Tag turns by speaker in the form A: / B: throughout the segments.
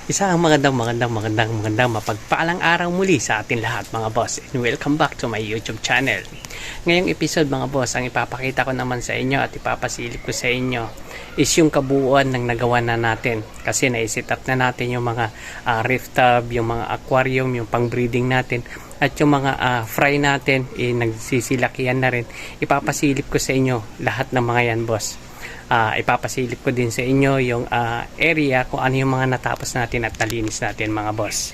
A: Isang magandang mapagpalang araw muli sa ating lahat mga boss, and welcome back to my YouTube channel. Ngayong episode mga boss, ang ipapakita ko naman sa inyo at ipapasilip ko sa inyo is yung kabuuan ng nagawa na natin, kasi naiset up na natin yung mga reef tub, yung mga aquarium, yung pang breeding natin, at yung mga fry natin, nagsisilakihan na rin. Ipapasilip ko sa inyo lahat ng mga yan boss. Ipapasilip ko din sa inyo yung area kung ano yung mga natapos natin at nalinis natin mga boss.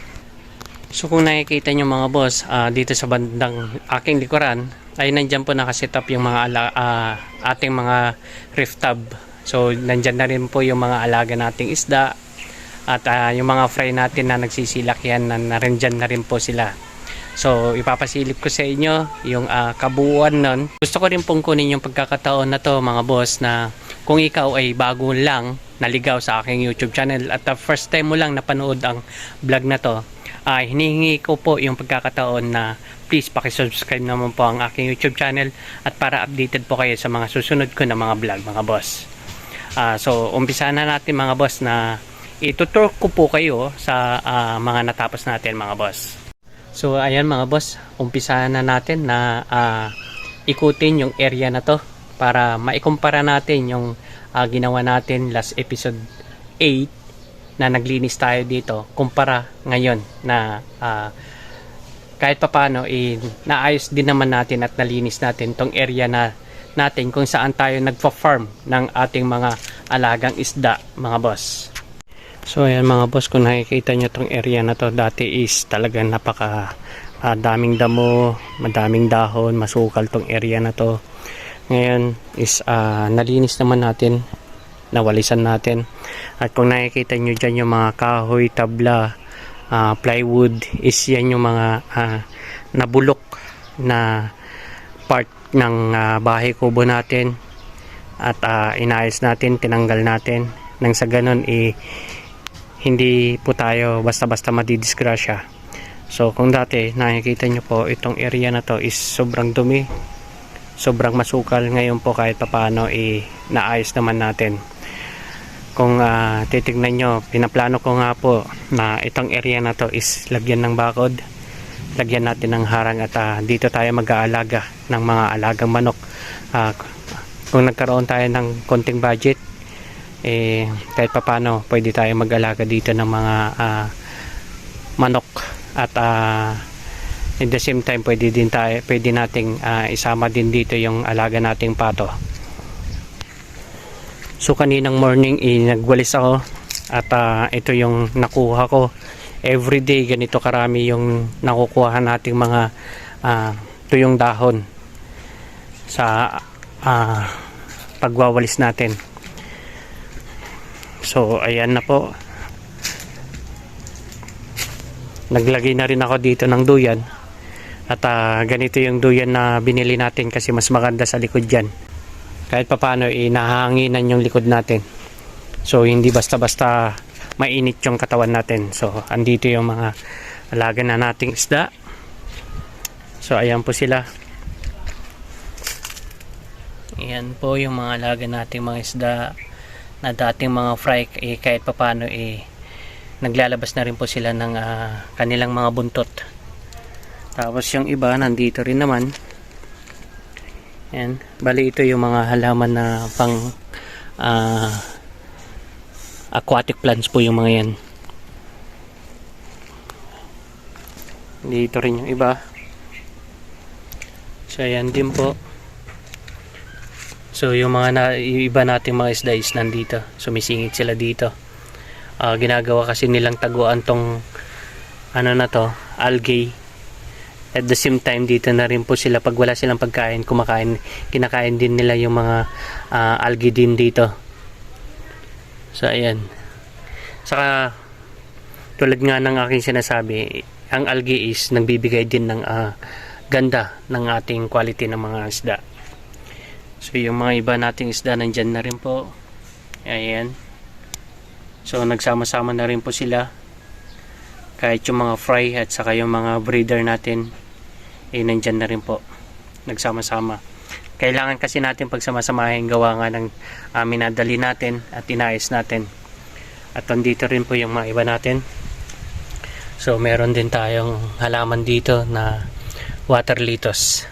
A: So kung nakikita nyo mga boss, dito sa bandang aking likuran ay nandyan po nakaset up yung mga ating mga reef tub. So nandyan na rin po yung mga alaga nating isda at yung mga fry natin na nagsisilakyan na rin dyan na rin po sila. So ipapasilip ko sa inyo yung kabuuan nun. Gusto ko rin pong kunin yung pagkakataon na to mga boss, na kung ikaw ay bago lang naligaw sa aking YouTube channel at first time mo lang napanood ang vlog na to, hinihingi ko po yung pagkakataon na please pakisubscribe naman po ang aking YouTube channel at para updated po kayo sa mga susunod ko na mga vlog mga boss. So umpisa na natin mga boss, na itutur ko po kayo sa mga natapos natin mga boss. So ayan mga boss, umpisa na natin na ikutin yung area na to para maikumpara natin yung ginawa natin last episode 8 na naglinis tayo dito, kumpara ngayon na kahit papano naayos din naman natin at nalinis natin tong area na natin kung saan tayo nagfa-farm ng ating mga alagang isda mga boss. So ayan mga boss, kung nakikita nyo tong area na to, dati is talagang napaka daming damo, madaming dahon, masukal tong area na to. Ngayon is nalinis naman natin, nawalisan natin. At kung nakikita nyo dyan yung mga kahoy, tabla, plywood, is yan yung mga nabulok na part ng bahay kubo natin. At inayos natin, tinanggal natin, nang sa ganun hindi po tayo basta-basta madidisgrasya. So kung dati nakikita nyo po itong area na to is sobrang dumi, sobrang masukal, ngayon po kahit papaano naayos naman natin. Kung titignan nyo, pinaplano ko nga po na itong area na to is lagyan ng bakod, lagyan natin ng harang at dito tayo mag-aalaga ng mga alagang manok. Kung nagkaroon tayo ng konting budget, kahit papaano pwede tayo mag-alaga dito ng mga manok at at the same time pwede nating isama din dito yung alaga nating pato. So kaninang morning nagwalis ako at ito yung nakuha ko. Everyday ganito karami yung nakukuha nating mga tuyong dahon sa pagwawalis natin. So ayan na po, naglagay na rin ako dito ng duyan. At ganito yung duyan na binili natin kasi mas maganda sa likod dyan. Kahit papano nahanginan yung likod natin. So hindi basta-basta mainit yung katawan natin. So andito yung mga alaga na nating isda. So ayan po sila. Ayan po yung mga alaga nating mga isda na dating mga fry, kahit papano naglalabas na rin po sila ng kanilang mga buntot. Tapos yung iba nandito rin naman. Yan. Bali ito yung mga halaman na pang aquatic plants po yung mga yan. Dito rin yung iba. So ayan din po. So yung mga iba nating mga isda is nandito. Sumisingit sila dito. Ginagawa kasi nilang taguan tong ano na to, algae. At the same time dito na rin po sila, pag wala silang pagkain, kinakain din nila yung mga algae din dito. So ayan. Saka tulad nga ng aking sinasabi, ang algae is nagbibigay din ng ganda ng ating quality ng mga isda. So yung mga iba nating isda nandyan na rin po. Ayan. So nagsama-sama na rin po sila. Kahit yung mga fry at saka yung mga breeder natin nandyan na rin po. Nagsama-sama. Kailangan kasi natin pagsamasamahin, gawa nga ng minadali natin at inayos natin. At andito rin po yung mga iba natin. So meron din tayong halaman dito na water lettuce.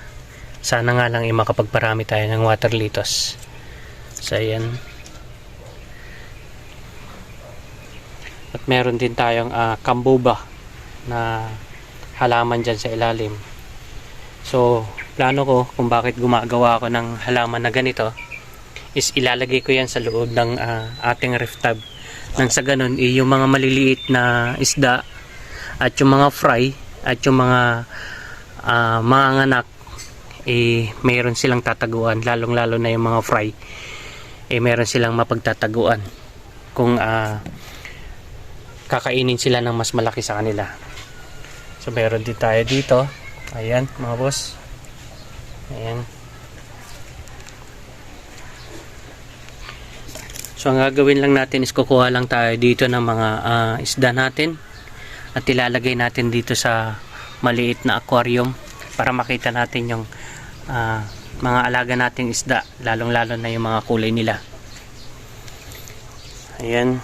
A: Sana nga lang makapagparami tayo ng water lettuce. So ayan. At meron din tayong kambuba na halaman dyan sa ilalim. So plano ko kung bakit gumagawa ako ng halaman na ganito is ilalagay ko yan sa loob ng ating ref tub. Nang sa ganun, yung mga maliliit na isda at yung mga fry at yung mga anak, mayroon silang tataguan, lalong lalo na yung mga fry, mayroon silang mapagtataguan kung kakainin sila ng mas malaki sa kanila. So meron din tayo dito, ayan mga boss, ayan. So ang gagawin lang natin is kukuha lang tayo dito ng mga isda natin at ilalagay natin dito sa maliit na aquarium para makita natin yung mga alaga nating isda, lalong lalo na yung mga kulay nila. Ayan.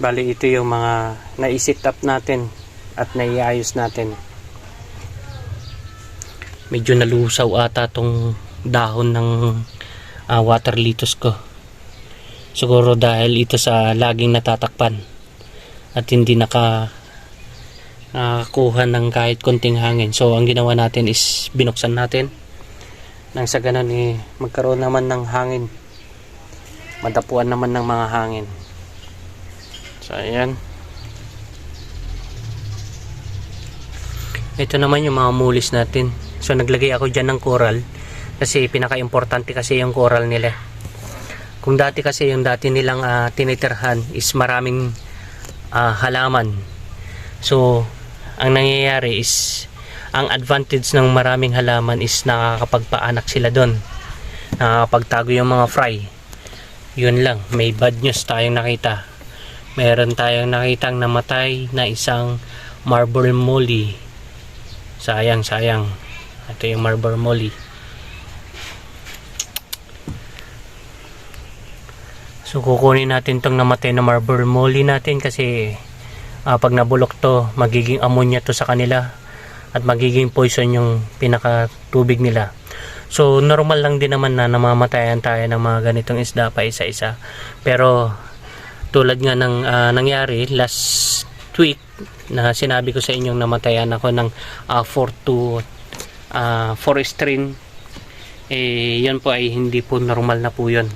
A: Bali ito yung mga naisit up natin at naiayos natin. Medyo nalusaw ata tong dahon ng water lettuce ko. Siguro dahil ito sa laging natatakpan at hindi nakakuha ng kahit konting hangin. So ang ginawa natin is binuksan natin nang sa ganun magkaroon naman ng hangin, madapuan naman ng mga hangin. So ayan. Ito naman yung mga mulis natin. So naglagay ako dyan ng coral kasi pinaka-importante kasi yung coral nila. Kung dati kasi yung dati nilang tinitirhan is maraming halaman. So ang nangyayari is ang advantage ng maraming halaman is nakakapagpaanak sila doon, nakakapagtago yung mga fry. Yun lang, may bad news tayong nakita. Meron tayong nakitang namatay na isang marble molly. Sayang. Ito yung marble molly. So kukunin natin tong namatay na marble molly natin kasi pag nabulok to, magiging ammonia to sa kanila at magiging poison yung pinaka tubig nila. So normal lang din naman na namamatayan tayo ng mga ganitong isda pa isa-isa. Pero tulad nga ng nangyari last week na sinabi ko sa inyong namatayan ako ng 4 strain, yun po ay hindi po normal na po yun.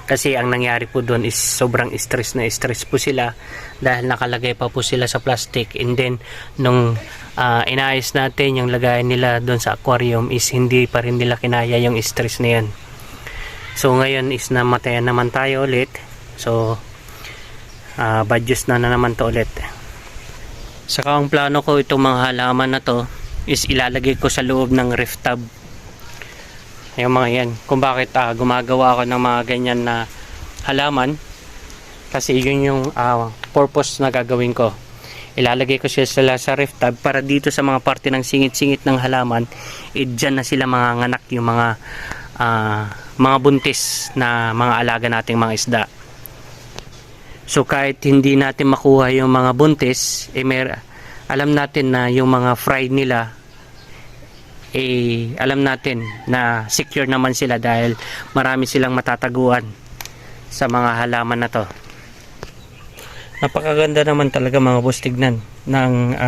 A: Kasi ang nangyari po doon is sobrang stress po sila dahil nakalagay pa po sila sa plastic, and then nung inayos natin yung lagayan nila doon sa aquarium is hindi pa rin nila kinaya yung stress na yan. So ngayon is namatayan naman tayo ulit. So bad news na naman to ulit. Saka ang plano ko itong mga halaman na to is ilalagay ko sa loob ng ref tub. Yung mga yan, kung bakit gumagawa ako ng mga ganyan na halaman, kasi yun yung purpose na gagawin ko. Ilalagay ko sila sa ref tub para dito sa mga parte ng singit-singit ng halaman, dyan na sila mga nganak, yung mga buntis na mga alaga nating mga isda. So kahit hindi natin makuha yung mga buntis, alam natin na yung mga fry nila, alam natin na secure naman sila dahil marami silang matataguan sa mga halaman na to. Napakaganda naman talaga mga boss, tignan ng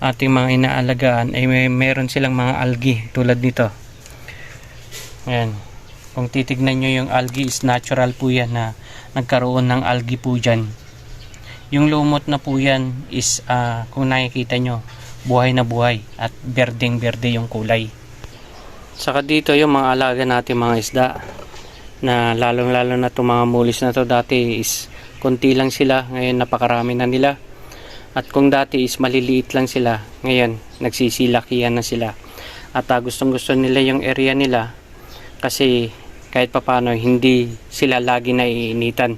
A: ating mga inaalagaan. Meron silang mga algae tulad nito. Ayan. Kung titignan nyo yung algae is natural po yan na nagkaroon ng algae po dyan. Yung lumot na po yan is kung nakikita nyo, buhay na buhay at berdeng-berde yung kulay. Saka dito yung mga alaga natin mga isda na lalong-lalo na itong mga mulis na to, dati is konti lang sila, ngayon napakarami na nila. At kung dati is maliliit lang sila, ngayon nagsisilakihan na sila. At gustong-gusto nila yung area nila kasi kahit papano hindi sila lagi naiinitan.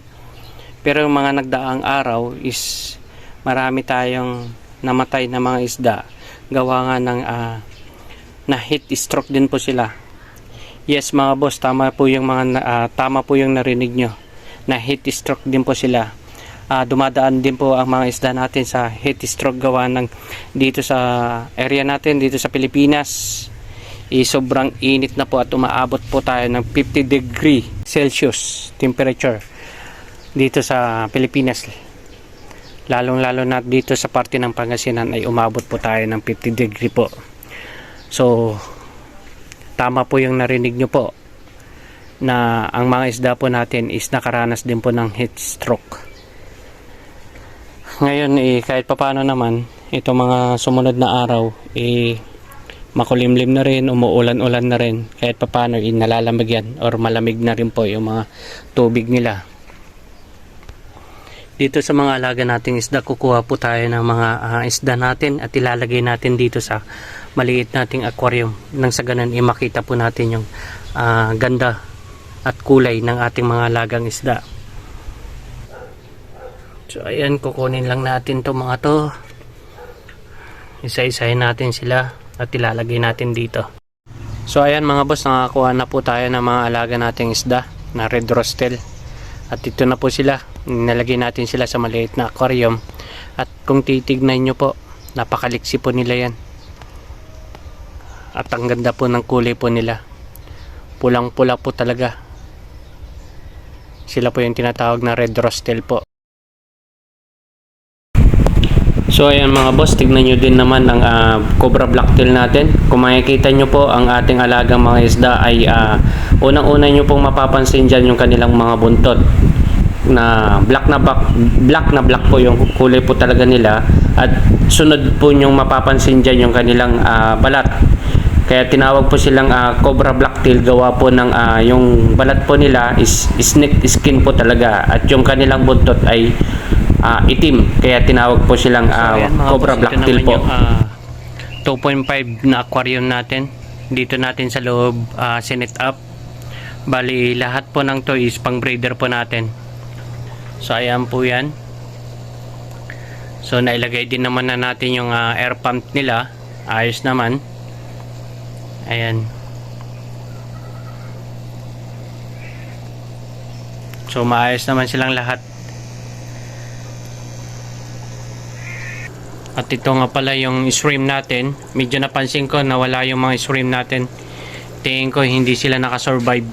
A: Pero yung mga nagdaang araw is marami tayong namatay na mga isda, gawa nga ng na heat stroke din po sila. Yes mga boss, tama po yung tama po yung narinig nyo na heat stroke din po sila. Dumadaan din po ang mga isda natin sa heat stroke gawa ng dito sa area natin dito sa Pilipinas. Sobrang init na po at umaabot po tayo ng 50 degree Celsius temperature dito sa Pilipinas. Lalong-lalo na dito sa parte ng Pangasinan ay umabot po tayo ng 50 degree po. So tama po yung narinig nyo po na ang mga isda po natin is nakaranas din po ng heat stroke. Ngayon kahit papaano naman itong mga sumunod na araw makulimlim na rin, umuulan-ulan na rin, kahit papaano nalalamig yan or malamig na rin po yung mga tubig nila. Dito sa mga alaga nating isda, kukuha po tayo ng mga isda natin at ilalagay natin dito sa maliit nating aquarium nang sa ganun makita po natin yung ganda at kulay ng ating mga alagang isda. So ayan, kukunin lang natin to mga to, isa-isahin natin sila at ilalagay natin dito. So ayan mga boss, nakakuha na po tayo ng mga alaga nating isda na red rostel at ito na po sila. Nalagay natin sila sa maliit na aquarium at kung titignan nyo po, napakaliksi po nila yan at ang ganda po ng kulay po nila, pulang pula po talaga. Sila po yung tinatawag na red rostel po. So ayan mga boss, tignan nyo din naman ang cobra blacktail natin. Kung makikita nyo po ang ating alagang mga isda ay unang-una nyo pong mapapansin dyan yung kanilang mga buntot na black po yung kulay po talaga nila, at sunod po nyong mapapansin dyan yung kanilang balat. Kaya tinawag po silang cobra blacktail gawa po ng yung balat po nila is snake skin po talaga at yung kanilang buntot ay itim, kaya tinawag po silang cobra blacktail po. 2.5 na aquarium natin dito natin sa loob, sinet up. Bali lahat po ng to is pang breeder po natin. So ayan po yan. So nailagay din naman na natin yung air pump nila, ayos naman. Ayan. So maayos naman silang lahat. At ito nga pala yung shrimp natin. Medyo napansin ko na wala yung mga shrimp natin. Tingin ko hindi sila nakasurvive.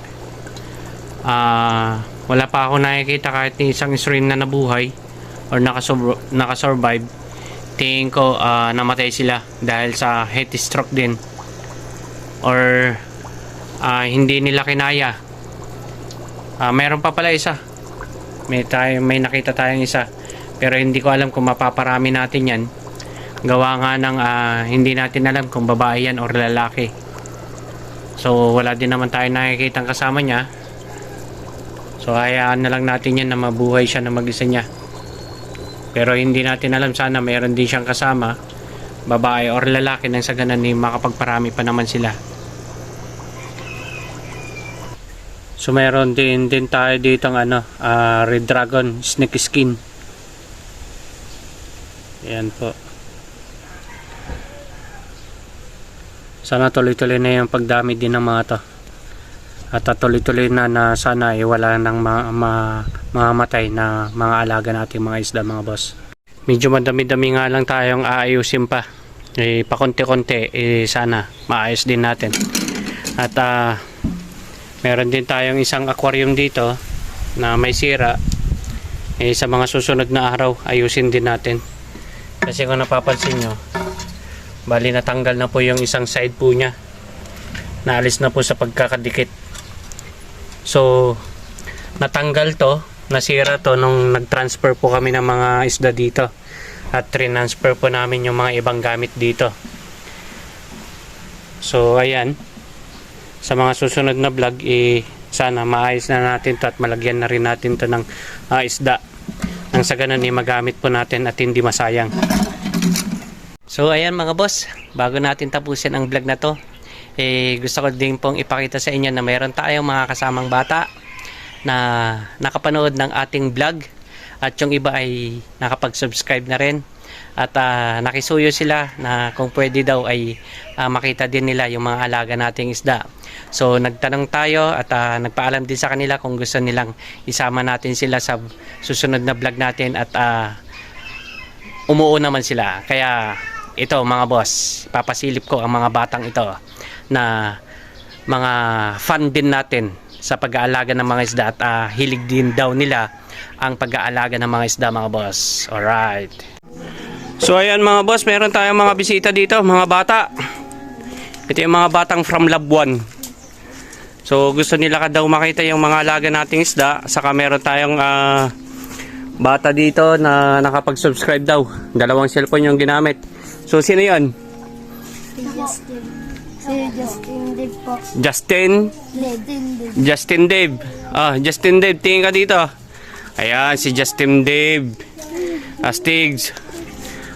A: Wala pa ako nakikita kahit isang shrimp na nabuhay or nakasurvive. Tingin ko namatay sila dahil sa heat stroke din or hindi nila kinaya. Meron pa pala isa. May nakita tayong isa, pero hindi ko alam kung mapaparami natin yan. Gawa nga ng hindi natin alam kung babae yan or lalaki. So wala din naman tayo nakikitang kasama niya. So hayaan na lang natin yan na mabuhay siya na mag-isa niya. Pero hindi natin alam, sana mayroon din siyang kasama, babae or lalaki, nang sa ganun makapagparami pa naman sila. So mayroon din tayo dito ng red dragon snake skin. Ayan po. Sana tuloy-tuloy na yung pagdami din ng mga to. At tuloy-tuloy na sana wala nang mamamatay na mga alaga nating mga isda mga boss. Medyo madami-dami nga lang tayong aayusin pa. Pakonti-konti sana maayos din natin. At meron din tayong isang aquarium dito na may sira. Sa mga susunod na araw ayusin din natin. Kasi kung napapansin nyo, bali natanggal na po yung isang side po niya. Naalis na po sa pagkakadikit. So natanggal to, nasira to nung nag-transfer po kami ng mga isda dito. At transfer po namin yung mga ibang gamit dito. So ayan, sa mga susunod na vlog sana maayos na natin to at malagyan na rin natin to ng isda. Nang sa ganun magamit po natin at hindi masayang. So ayan mga boss, bago natin tapusin ang vlog na to, gusto ko din pong ipakita sa inyo na mayroon tayong mga kasamang bata na nakapanood ng ating vlog at yung iba ay nakapag-subscribe na rin. At nakisuyo sila na kung pwede daw ay makita din nila yung mga alaga nating isda. So nagtanong tayo at nagpaalam din sa kanila kung gusto nilang isama natin sila sa susunod na vlog natin, at umuo naman sila. Kaya ito mga boss, papasilip ko ang mga batang ito na mga fan din natin sa pag-aalaga ng mga isda, at hilig din daw nila ang pag-aalaga ng mga isda mga boss. Alright. So ayan mga boss, meron tayong mga bisita dito, mga bata. Ito yung mga batang from Labuan. So gusto nila ka daw makita yung mga alaga nating isda. Saka meron tayong bata dito na nakapag-subscribe daw. 2 cellphone yung ginamit. So sino yun?
B: Si Justin. Si Justin Dave po.
A: Justin?
B: Dave.
A: Justin Dave. Justin Dave, tingin ka dito. Ayan, si Justin Dave. Astigs.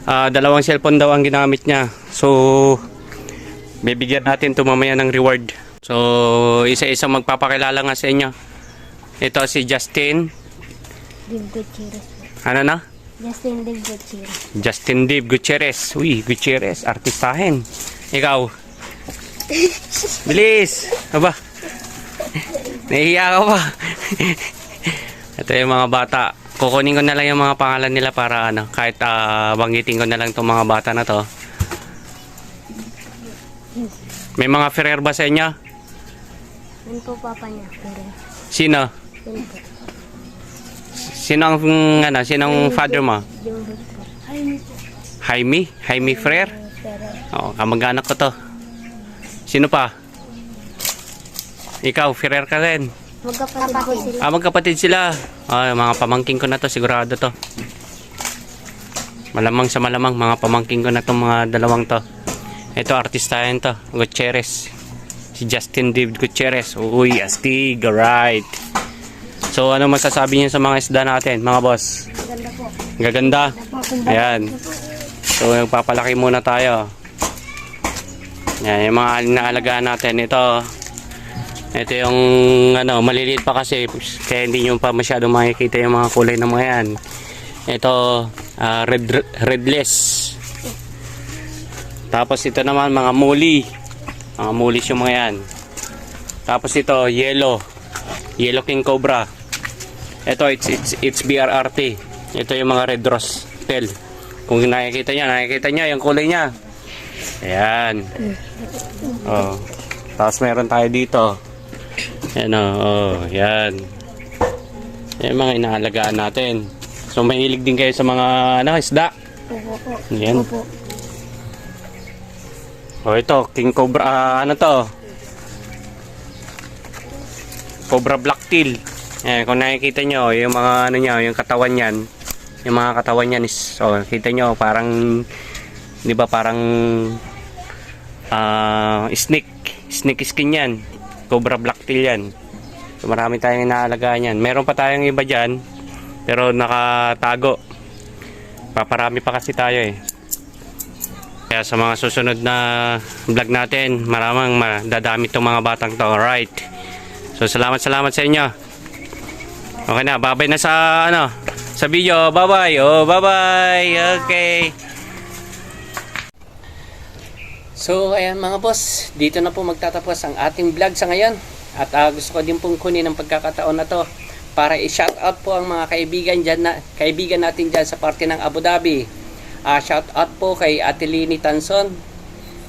A: 2 cellphone daw ang ginamit niya. So, bibigyan natin ito mamaya ng reward. So, isa-isa magpapakilala nga sa inyo. Ito si Justin.
B: Dave Gutierrez.
A: Ano na?
B: Justin Dave Gutierrez.
A: Justin Dave Gutierrez. Uy, Gutierrez. Artistahin. Ikaw. Bilis! Aba? Nahihiya ka pa. Ito yung mga bata. Kukunin ko na lang yung mga pangalan nila para kahit banggitin ko na lang itong mga bata na to. May mga Ferrer ba sa inyo?
B: Yan po papa niya.
A: Sino?
B: Yan po.
A: Sinong father mo?
B: Yung po. Jaime po.
A: Jaime? Jaime Ferrer?
B: Pero
A: Oo, kamag-anak ko to. Sino pa? Ikaw, Ferrer ka rin.
B: magkapatid po sila.
A: Magkapatid sila. Mga pamangking ko na to, sigurado to. Malamang sa malamang, mga pamangking ko na to, mga dalawang to. Ito, artistahin to, Gutierrez. Si Justin Dave Gutierrez. Uy, astig, alright. So, ano masasabi niyo sa mga isda natin, mga boss?
B: Ganda po.
A: Gaganda. Ayan. So, nagpapalaki muna tayo. Yan, yung mga inaalagaan natin. Ito yung maliliit pa kasi, kaya hindi nyo pa masyado makikita yung mga kulay ng mga yan. Ito, redless. Tapos ito naman mga muli. Mga mulis yung mga yan. Tapos ito, yellow king cobra. Ito, it's BRRT. Ito yung mga red rose tail. Kung nakikita nyo yung kulay niya. Ayan. Tapos meron tayo dito. Yan yan. Yan mga inaalagaan natin. So mahilig din kayo sa mga isda.
B: Opo.
A: Yan.
B: Opo.
A: Ito, king cobra, cobra blacktail. Yan, kung nakikita nyo, yung mga yung katawan niyan, yung mga katawan niyan is, kita nyo, parang, di ba, parang snake skin yan. Cobra blacktail yan. So, marami tayong inaalagaan yan. Meron pa tayong iba dyan, pero nakatago. Paparami pa kasi tayo eh. Kaya sa mga susunod na vlog natin, maraming madadami itong mga batang to. Alright. So, salamat sa inyo. Okay na, bye-bye na sa video. Bye-bye. Bye-bye. Okay. So, ayan mga boss, dito na po magtatapos ang ating vlog sa ngayon. At gusto ko din pong kunin ang pagkakataon na to para i-shoutout po ang mga kaibigan natin dyan sa parte ng Abu Dhabi. Shoutout po kay Ate Lini Tanson,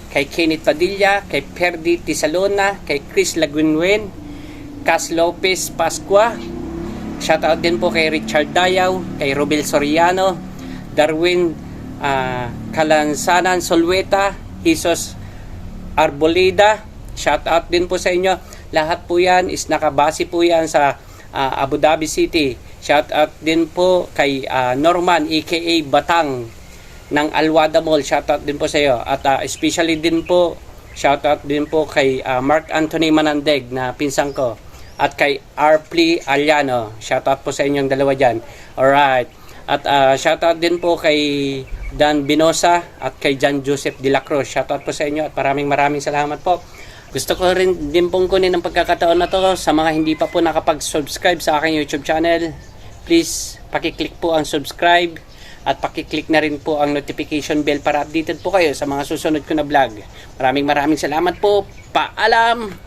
A: kay Kenneth Padilla, kay Perdi Tisalona, kay Chris Lagunwen, Cas Lopez Pascua. Shoutout din po kay Richard Dayaw, kay Robel Soriano, Darwin Kalansanan Solweta, Jesus Arboleda. Shoutout din po sa inyo. Lahat po yan is nakabase po yan sa Abu Dhabi City. Shoutout din po kay Norman aka Batang ng Alwada Mall. Shoutout din po sa iyo. At especially din po, shoutout din po kay Mark Anthony Manandeg na pinsang ko. At kay Arpli Aliano. Shoutout po sa inyong dalawa dyan. Alright. At shoutout din po kay Dan Binosa at kay John Joseph De La Cruz. Shoutout po sa inyo at maraming salamat po. Gusto ko rin din pong kunin ng pagkakataon na to sa mga hindi pa po nakapag-subscribe sa aking YouTube channel. Please, pakiclick po ang subscribe At pakiclick na rin po ang notification bell para updated po kayo sa mga susunod ko na vlog. Maraming salamat po. Paalam!